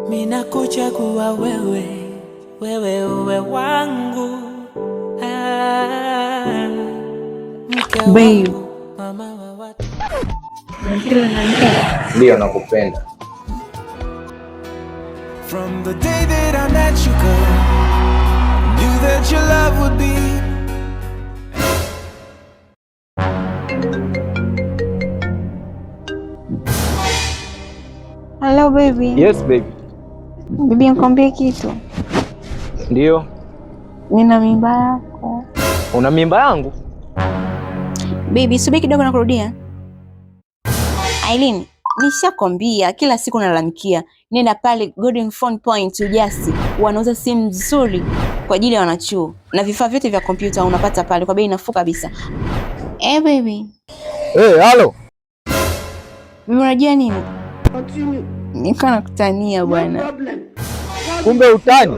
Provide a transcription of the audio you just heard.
Mina kuchagua wewe, wewe uwe wangu. Mke wangu, mama wa watu. Ndio nakupenda. From the day that I met you, girl, knew that your love would be. Hello baby. Yes baby. Bibi, nikwambie kitu. Ndio. Nina mimba yako. Una mimba yangu? Baby, subiri kidogo na kurudia. Aileen, nishakwambia kila siku nalalamikia. Nenda pale Golden Phone Point Ujasi, wanauza simu nzuri kwa ajili ya wanachuo na vifaa vyote vya kompyuta unapata pale kwa bei nafuu kabisa. Baby. Halo. Mimi unajua nini? Nika nakutania bwana. Kumbe utani.